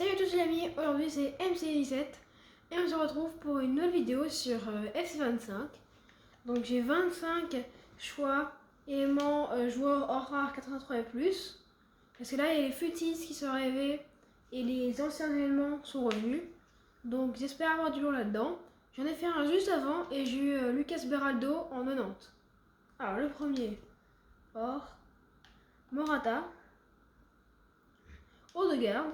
Salut à tous les amis, aujourd'hui c'est MC17 et on se retrouve pour une nouvelle vidéo sur FC25. Donc j'ai 25 choix éléments joueurs hors rare 83 et plus. Parce que là il y a les futis qui sont arrivés et les anciens éléments sont revenus. Donc j'espère avoir du lourd là-dedans. J'en ai fait un juste avant et j'ai eu Lucas Beraldo en 90. Alors le premier, or, Morata, Odegaard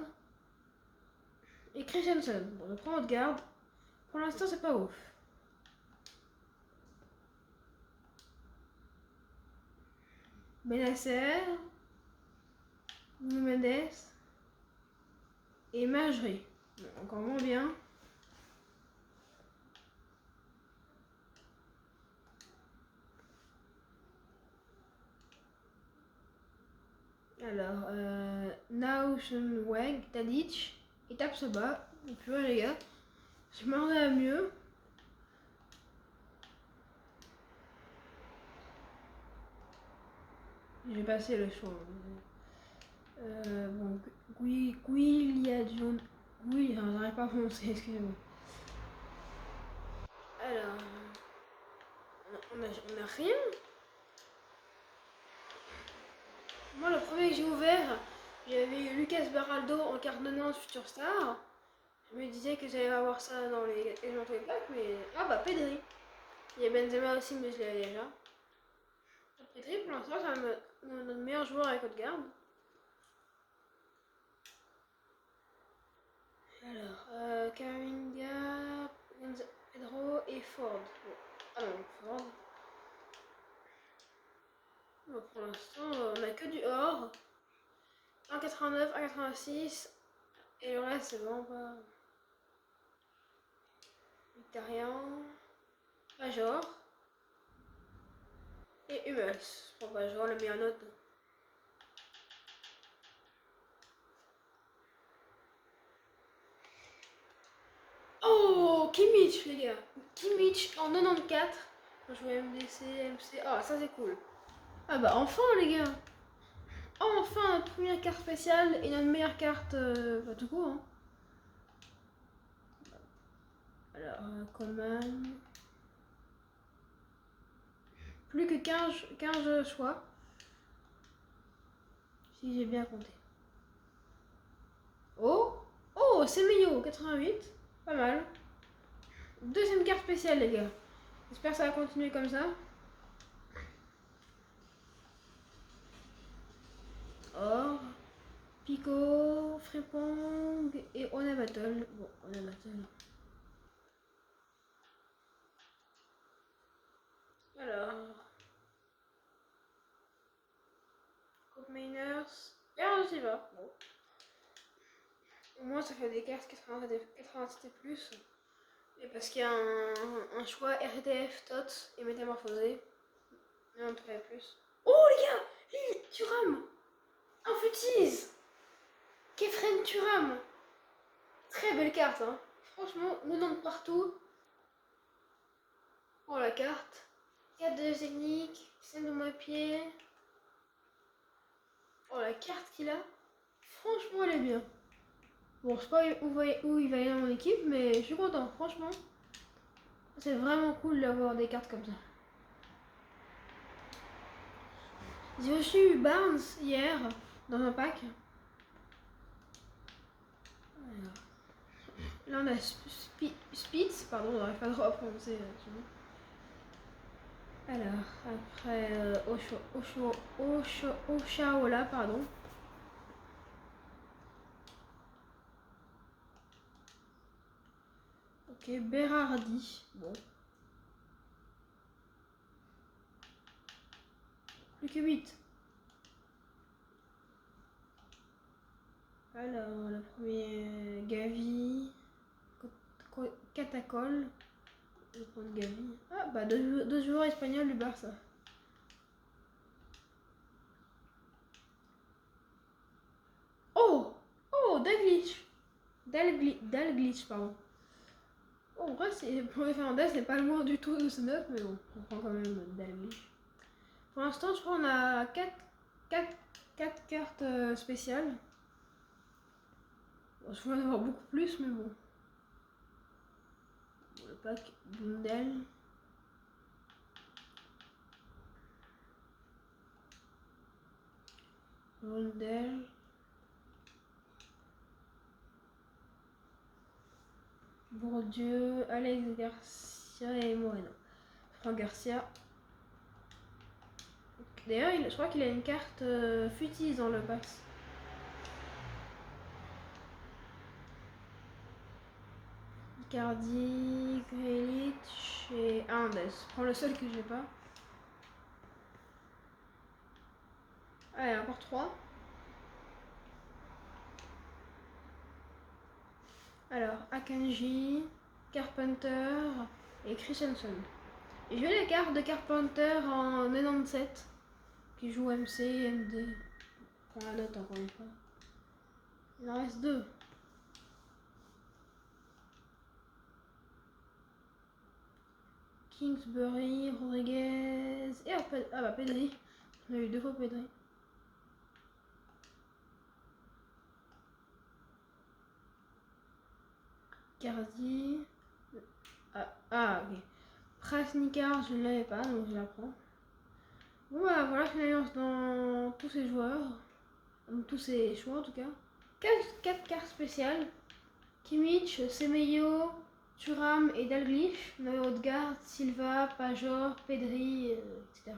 et Christensen. Bon, je prends Odegaard. Pour l'instant, c'est pas ouf. Benacer, Nuno Mendes et Majri. Bon, encore moins bien. Alors, Nauschenweg, Tadic, il tape ce bas. Et puis ouais, les gars, je m'attendais à mieux. J'ai passé le choix. Bon, Guiliadjon. Oui, j'arrive pas à prononcer, excusez-moi. Alors, on a rien. Moi, le premier que j'ai ouvert, j'avais eu Lucas Beraldo en carte de Nantes Future Star. Je me disais que j'allais avoir ça dans les plaques, mais... Ah bah, Pedri. Il y a Benzema aussi, mais je l'avais déjà. Pedri, pour l'instant, c'est notre meilleur joueur avec Odegaard. Alors, Kamavinga, Pedro et Ford. Bon. Ah non, Ford. Bon, pour l'instant, on a que du or. 1,89, 1,86. Et le reste, c'est vraiment pas... Victorian. Major. Et Hummels. Bon, Major, la meilleure note. Oh, Kimmich, les gars. Kimmich en 94. Quand je vois MDC, MC. Ah, ça c'est cool. Ah bah, enfin, les gars. Enfin, notre première carte spéciale et notre meilleure carte, bah, tout court. Hein. Alors, Coman. Plus que 15 choix. Si j'ai bien compté. Oh, oh, c'est Semedo, 88. Pas mal. Deuxième carte spéciale, les gars. J'espère que ça va continuer comme ça. Or, Pico, Fripong et Ona Battle. Bon, Ona Battle. Alors, Coupe Miners. Et alors, j'y va. Bon. Au moins, ça fait des cartes 87 et plus. Et parce qu'il y a un choix RDF, TOTS et Métamorphosé. Et on trouve plus. Oh, les gars! Lille, Thuram! Un futise! Kefren Thuram! Très belle carte, hein. Franchement, 90 partout. Oh, la carte. 4 de technique, 5 de mon pied. Oh, la carte qu'il a. Franchement, elle est bien. Bon, je sais pas où il va aller dans mon équipe, mais je suis content, franchement. C'est vraiment cool d'avoir des cartes comme ça. J'ai aussi eu Barnes hier, dans un pack. Alors. Là, on a Spitz, pardon, on n'arrive pas trop à prononcer. Alors, après Oshaola, pardon. Ok, Berardi, bon. Plus que 8. Alors, le premier, Gavi, Catacol. Je vais prendre Gavi. Ah, bah, deux joueurs espagnols du Barça. Oh! Oh, Dalglish, pardon. Oh, en vrai, pour les Fernandez, c'est pas loin du tout de ce neuf, mais bon, on prend quand même Dalglish. Pour l'instant, je crois qu'on a 4 cartes spéciales. Bon, je voulais en avoir beaucoup plus, mais bon. Le pack Bundle. Bundle. Bourdieu, Alex Garcia et Moreno. Franck Garcia. D'ailleurs, je crois qu'il a une carte Futis dans le pass. Icardi, Grealish et Hernandez. Je prends le seul que j'ai pas. Allez, encore 3. Alors, Akanji, Carpenter et Christensen. Et j'ai les cartes de Carpenter en 97 qui joue MC, MD. Prends la note encore une fois. Il en reste 2. Kingsbury, Rodriguez et ah bah Pedri. On a eu 2 fois Pedri. Cardi. Ok. Prasnikar, je ne l'avais pas, donc je la prends. Bon bah voilà, je l'alliance dans tous ces joueurs. Dans tous ces choix en tout cas. 4 cartes spéciales. Kimmich, Semeyo, Thuram et Dalglish. Noyau de garde, Silva, Pajor, Pedri, etc.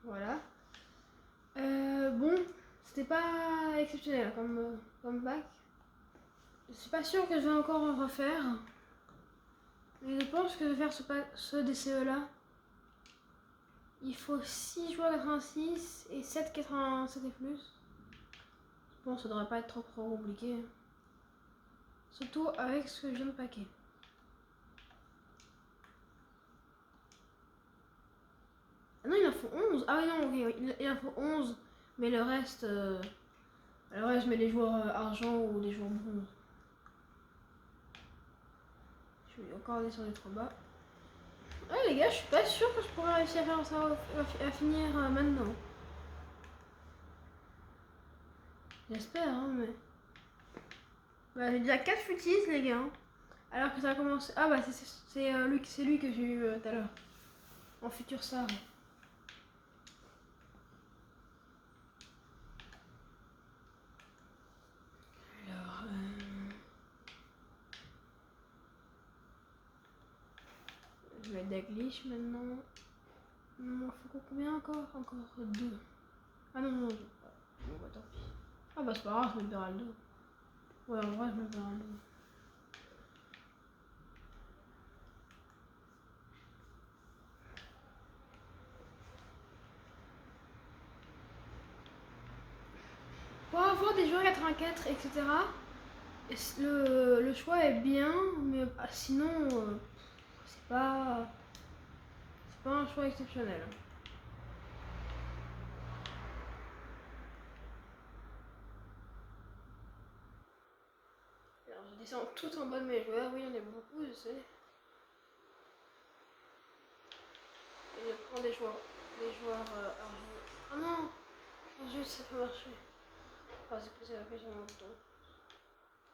Voilà. Bon, c'était pas exceptionnel comme pack. Je suis pas sûre que je vais encore en refaire. Mais je pense que je vais faire ce DCE là. Il faut 6 joueurs 86 et 7 87 et plus. Bon, ça devrait pas être trop compliqué. Surtout avec ce que je viens de paquer. Ah non, il en faut 11. Ah oui, non, ok, il en faut 11. Mais le reste, je mets les joueurs argent ou les joueurs bronze. Je vais encore descendre trop bas. Ah les gars, je suis pas sûre que je pourrais réussir à faire ça, à finir maintenant. J'espère, hein, mais... Bah, j'ai déjà 4 futis, les gars. Alors que ça a commencé... Ah bah, c'est lui que j'ai eu tout à l'heure. En futur star. Alors... Je vais Dalglish maintenant. Il m'en faut combien encore? Encore 2. Ah non, non. Bon, bah tant pis. Ah bah c'est pas grave, je mets Beraldo. Ouais, en vrai, je mets Beraldo. Pour avoir des joueurs 84, etc., le choix est bien, mais sinon, c'est pas un choix exceptionnel. Alors, je descends tout en bas de mes joueurs. Oui, il y en a beaucoup, je sais. Et je prends des joueurs argent. Ah non, argent, ça peut marcher. Enfin, c'est que ça fait sur mon bouton.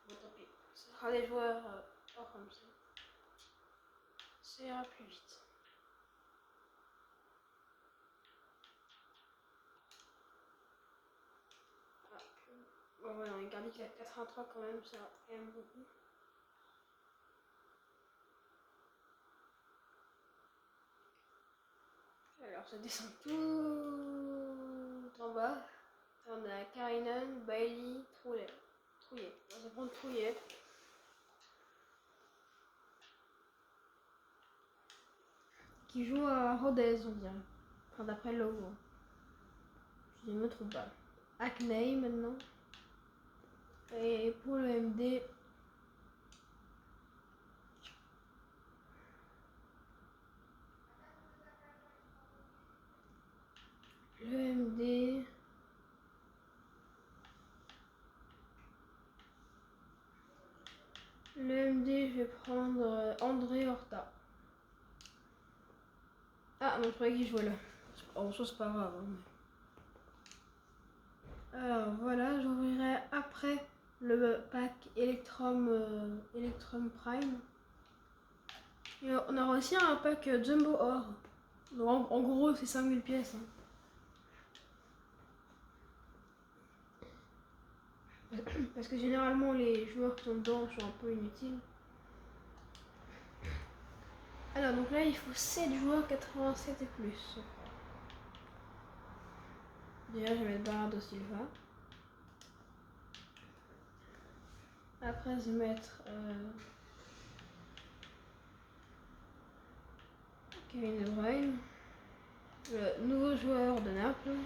Bon, tant pis. Ce sera des joueurs hors comme ça. Ça ira plus vite. Ah. Bon, voilà, on garde qu'il a 83 quand même, ça aime beaucoup. Alors, ça descend tout en bas. On a Karinen, Bailey, Trouillet. On va prendre Trouillet. Qui joue à Rodez, on dirait. Enfin, d'après le logo. Je ne me trompe pas. Hackney maintenant. Et pour le MD. Le MD. Le MD, je vais prendre André Horta. Ah, non, je croyais qu'il jouait là. En soi, c'est pas grave. Hein. Alors voilà, j'ouvrirai après le pack Electrum Prime. Et on aura aussi un pack Jumbo Or. Donc en gros, c'est 5000 pièces. Hein. Parce que généralement, les joueurs qui sont dedans sont un peu inutiles. Alors, donc là, il faut 7 joueurs 87 et plus. Déjà, je vais mettre Bernardo Silva. Après, je vais mettre Kevin De Bruyne, le nouveau joueur de Naples.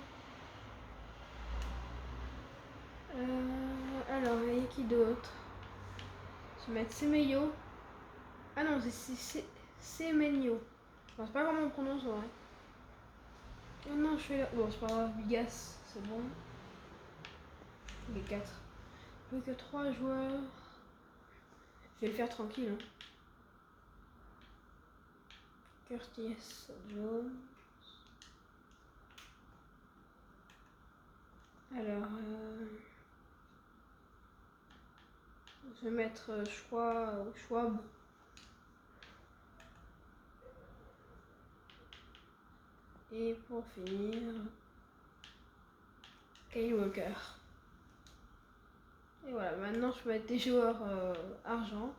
Alors, il y a qui d'autre? Je vais mettre Semenyo. Ah non, c'est Semenyo. Je sais pas comment on prononce, ouais. Oh non, je suis là. Bon, c'est pas grave, Bigas, c'est bon. Les 4. Plus que 3 joueurs. Je vais le faire tranquille. Hein. Curtis Jones. Alors, je vais mettre Schwab. Et pour finir, Kyle Walker. Et voilà, maintenant je peux mettre des joueurs argent.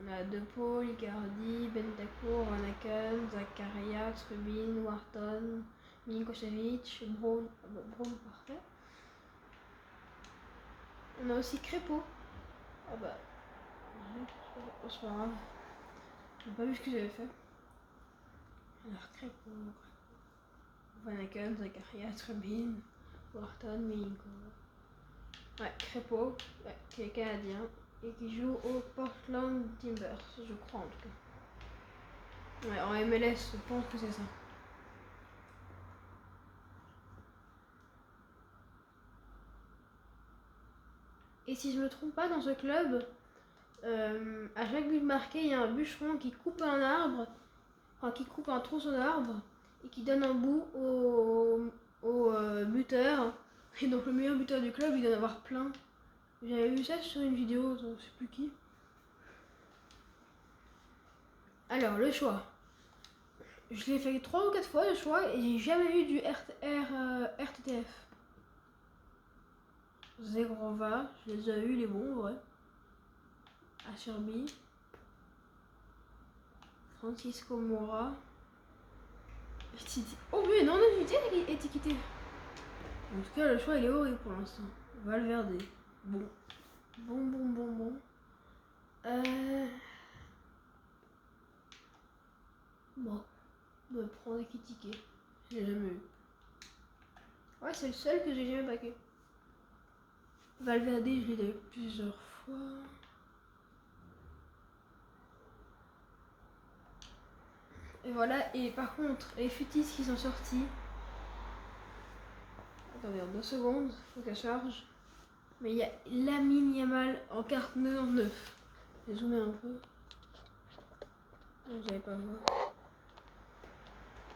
On a De Paul, Icardi, Bentancur, Van Aken, Zacharias, Rubin, Wharton, Milinkovic, Brown, parfait. On a aussi Crépeau. Ah bah, c'est pas grave. J'ai pas vu ce que j'avais fait. Alors Crépeau, Van Aken, Zacharias, Rubin, Wharton, Milinkovic. Ouais, Crépeau, ouais, qui est canadien et qui joue au Portland Timbers, je crois en tout cas. Ouais, en MLS, je pense que c'est ça. Et si je me trompe pas, dans ce club, à chaque but marqué, il y a un bûcheron qui coupe un arbre, enfin qui coupe un tronçon d'arbre et qui donne un bout au buteur. Et donc le meilleur buteur du club, il doit en avoir plein. J'avais vu ça sur une vidéo, je sais plus qui. Alors, le choix. Je l'ai fait 3 ou 4 fois le choix et j'ai jamais eu du RTTF. Zegrova, je les ai eu les bons, ouais. Acerbi. Francisco Moura. Oh mais non, non, étiqueté. En tout cas, le choix il est horrible pour l'instant. Valverde. Bon. Bon. Bon. Me prendre étiqueté. Je l'ai jamais eu. Ouais, c'est le seul que j'ai jamais paqué. Valverde, je l'ai eu plusieurs fois. Et voilà, et par contre, les futis qui sont sortis. Attendez, en 2 secondes, faut qu'elle charge. Mais il y a Lamine Yamal en carte 99. Je vais zoomer un peu. Vous n'allez pas voir.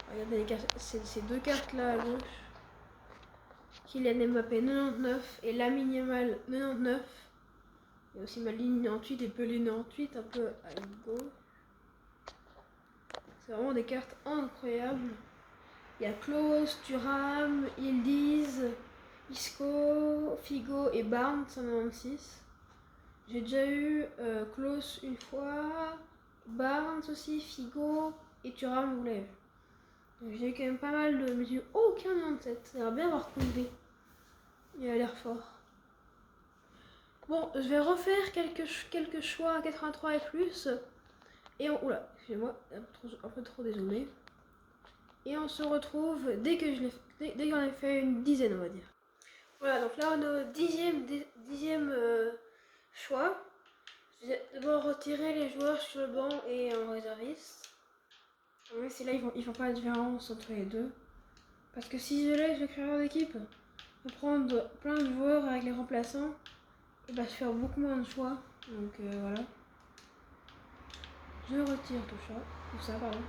Regardez les cartes, ces 2 cartes là à gauche. Kylian Mbappé 99 et Lamine Yamal 99. Il y a aussi Maldini 98 et Pelé 98 un peu à gauche. C'est vraiment des cartes incroyables. Il y a Klose, Thuram, Yildiz, Isco, Figo et Barnes 196. J'ai déjà eu Klose une fois, Barnes aussi, Figo et Thuram, vous l'avez vu. J'ai eu quand même pas mal de... Mais j'ai eu aucun 97. Ça va bien avoir Koundé. Il a l'air fort. Bon, je vais refaire quelques choix 83 et plus. Et on... Oula, excusez-moi, un peu trop dézoomé. Et on se retrouve dès qu'on a fait une dizaine, on va dire. Voilà, donc là on est au dixième choix. J'ai d'abord retiré les joueurs sur le banc et en réserviste. Mais c'est là ils font pas la différence entre les deux. Parce que si je laisse le créateur d'équipe prendre plein de joueurs avec les remplaçants, il va se faire beaucoup moins de choix. Donc voilà. Je retire tout ça, pardon.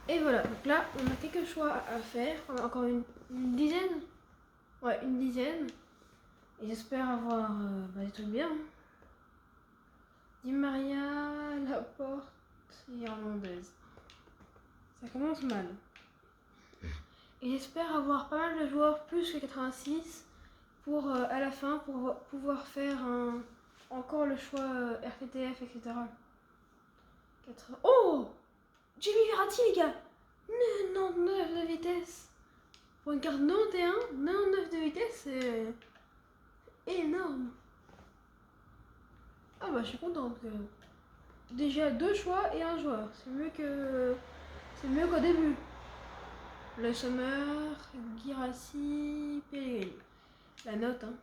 Et voilà, donc là on a quelques choix à faire. On a encore une dizaine. Ouais, une dizaine. Et j'espère avoir des trucs bien. Di Maria, Laporte et Hernandez. Ça commence mal. Et j'espère avoir pas mal de joueurs plus que 86 pour à la fin pour pouvoir faire encore le choix RTTF, etc. Oh, Jimmy Verratti, les gars, 99 de vitesse. Pour une carte 91, 99 de vitesse, c'est énorme. Ah bah je suis contente. Déjà 2 choix et un joueur. C'est mieux qu'au début. Le Sommer, Guirassi, Pellegrini. La note, hein.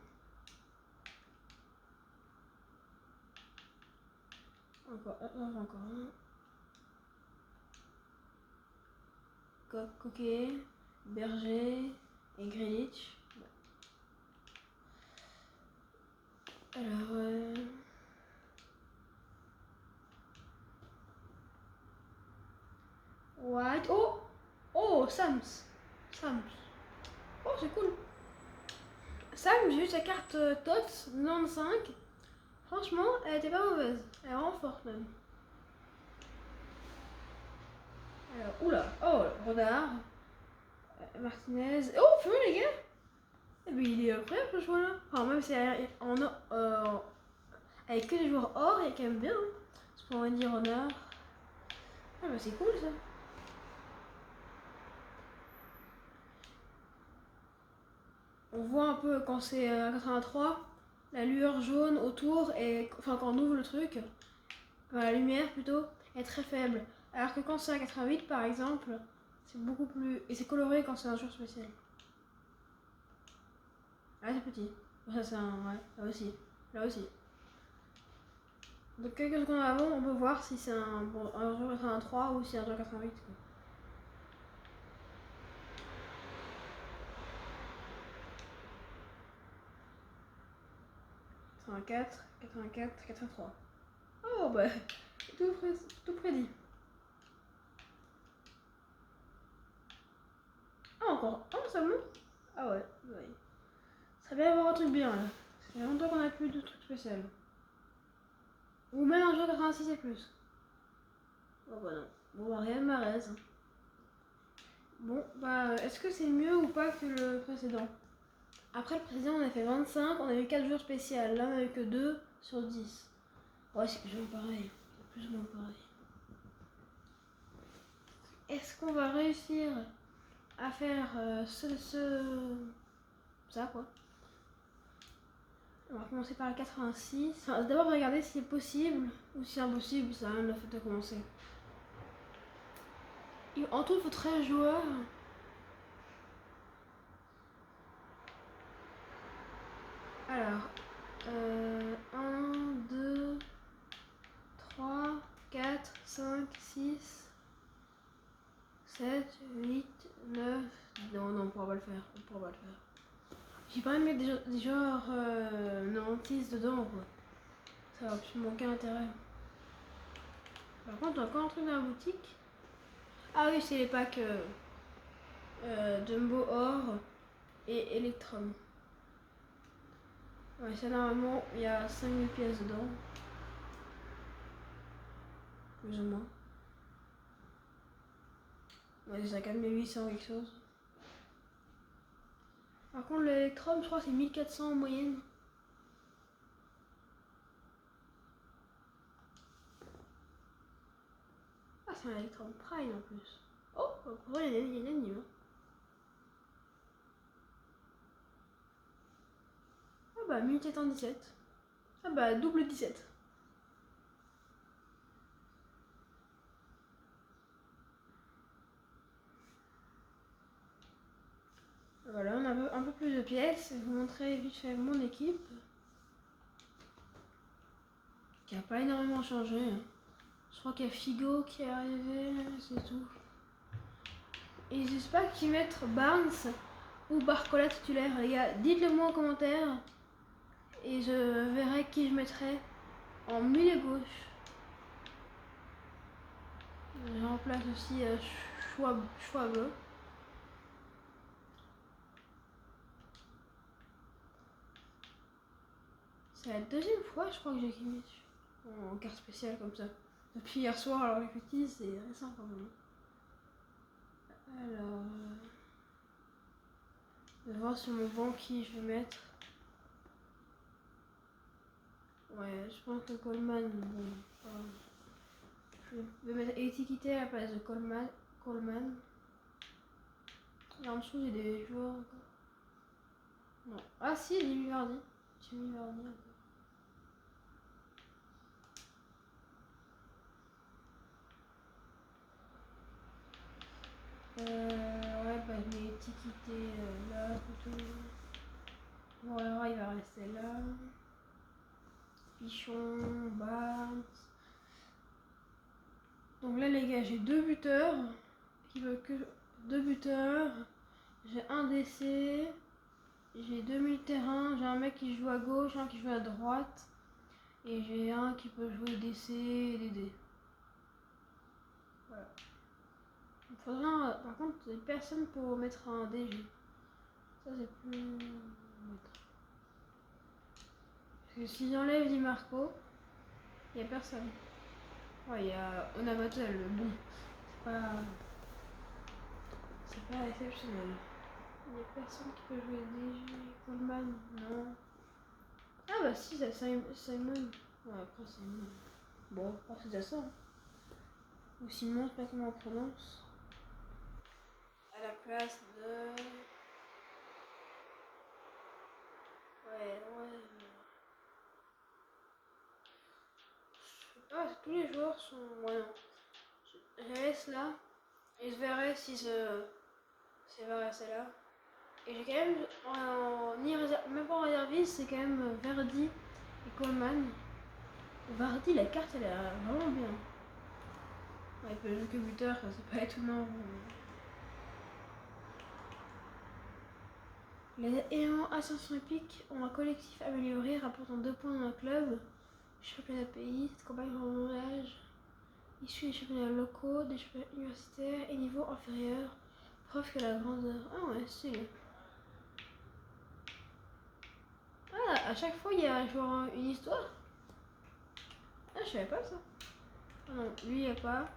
Encore un. Coquet, Berger et Greenwich. Alors, White. Oh, Sams. Oh, c'est cool. Sam, j'ai eu sa carte TOTS 95. Franchement, elle était pas mauvaise. Elle est vraiment forte même. Alors, oula. Oh, Rodard. Martinez. Oh, feu les gars. Eh ben, il est incroyable ce choix là. Enfin, même si avec que des joueurs or, il est quand même bien. Hein. C'est pour Wendy Renard. Ah bah c'est cool ça. On voit un peu quand c'est 83, la lueur jaune autour, et enfin quand on ouvre le truc, la lumière plutôt, est très faible. Alors que quand c'est à 88 par exemple, c'est beaucoup plus... Et c'est coloré quand c'est un jour spécial. Ah c'est petit. Ça c'est un... Ouais, là aussi. Là aussi. Donc quelques secondes avant, on peut voir si c'est un jour 83 ou si c'est un jour 88. Quoi. 84, 84, 83. Oh bah, tout prédit. Ah encore un seulement. Ah ouais. Ça va y avoir un truc bien là. Ça fait longtemps qu'on n'a plus de trucs spéciaux. Ou même un jeu 86 et plus. Oh bah non. Bon bah rien de Mahrez. Bon bah est-ce que c'est mieux ou pas que le précédent? Après le précédent on a fait 25, on a eu 4 jours spéciaux. Là on a eu que 2 sur 10. Ouais c'est plus ou moins pareil. C'est plus ou moins pareil. Est-ce qu'on va réussir à faire ça quoi? On va commencer par la 86. Enfin, d'abord regarder si c'est possible ou si c'est impossible, ça a rien de la fait de commencer. En tout, il faut 13 joueurs. Alors, 1, 2, 3, 4, 5, 6, 7, 8, 9. Non, on pourra pas le faire. J'ai pas envie de mettre des joueurs 96 dedans, quoi. Ça va absolument aucun intérêt. Par contre, on a encore un truc dans la boutique. Ah oui, c'est les packs Jumbo Or et Electrum. Ouais, ça normalement, il y a 5000 pièces dedans. Plus ou moins. Ouais, c'est à 4800 quelque chose. Par contre, l'Electrum, je crois, c'est 1400 en moyenne. Ah, c'est un Electrum Prime en plus. Oh, pourquoi il y a des animaux. Ah bah, 1717. Ah bah, double 17. Voilà, on a un peu plus de pièces. Je vais vous montrer vite fait mon équipe. Qui a pas énormément changé. Je crois qu'il y a Figo qui est arrivé, c'est tout. Et j'espère qu'ils mettent Barnes ou Barcola titulaire. Les gars, dites-le moi en commentaire. Et je verrai qui je mettrai en milieu gauche. Je remplace aussi Schwab. C'est la deuxième fois, je crois, que j'ai Kimmich en carte spéciale comme ça. Depuis hier soir, alors les petits, c'est récent quand même. Alors, je vais voir sur mon banc qui je vais mettre. Ouais, je pense que Coleman, bon, je vais mettre étiqueté à la place de Coleman. Et en dessous, j'ai des joueurs encore. Non. Ah si, j'ai mis Vardy. J'ai mis Vardy encore. Ouais, bah je mets étiqueté là, tout. Moreira, il va rester là. Pichon, Barnes. Donc là, les gars, j'ai 2 buteurs. Qui veulent que 2 buteurs. J'ai un DC. J'ai 2 milieux de terrain. J'ai un mec qui joue à gauche, un qui joue à droite. Et j'ai un qui peut jouer DC et DD. Voilà. Il faudra, par contre, personne pour mettre un DG. Ça, c'est plus. Parce que si j'enlève Di Marco, il n'y a personne. Ouais, il y a Onamatel, bon, c'est pas exceptionnel. Il n'y a personne qui peut jouer DG. Coleman, non. Ah bah si, c'est Simon. Ouais, après Simon. Bon, après c'est déjà ça. Hein. Ou Simon, je sais pas comment on prononce. À la place de. Ouais. Ah, tous les joueurs sont. Ouais, non. Je laisse là. Et je verrai si c'est va rester là. Et j'ai quand même. Même pas en réserviste, c'est quand même Verdi et Coleman. Vardy, la carte, elle est vraiment bien. Ouais, il peut jouer que buteur, c'est pas étonnant. Les éléments Ascension Épique ont un collectif amélioré, rapportant 2 points dans le club. Championnat de pays, cette campagne en voyage. Issu des championnats locaux, des championnats universitaires et niveau inférieur. Preuve que la grandeur. Ah ouais, c'est. Ah, à chaque fois, il y a genre une histoire. Ah, je savais pas ça. Ah non, lui, il n'y a pas.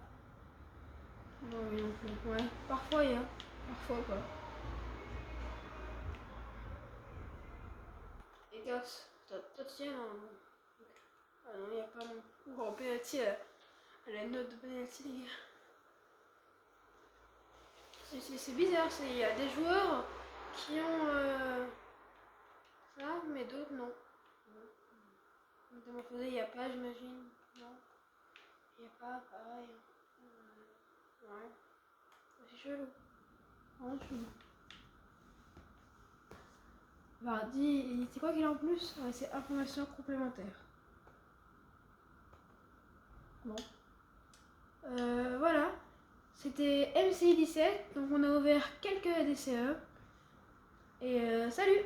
Non, lui non plus. Ouais, parfois, il y a. Parfois, pas. Et toi, tiens, non. Ah non, il n'y a pas non. Ou en penalty, la note de penalty, les gars. C'est bizarre, il y a des joueurs qui ont ça, mais d'autres non. Métamorphosé, il n'y a pas, j'imagine. Non, il n'y a pas, pareil. Ouais, c'est chelou. Vraiment chelou. Vardy, c'est quoi qu'il a en plus? Ouais, c'est information complémentaire. Bon. Voilà. C'était MCI 17, donc on a ouvert quelques DCE. Et salut!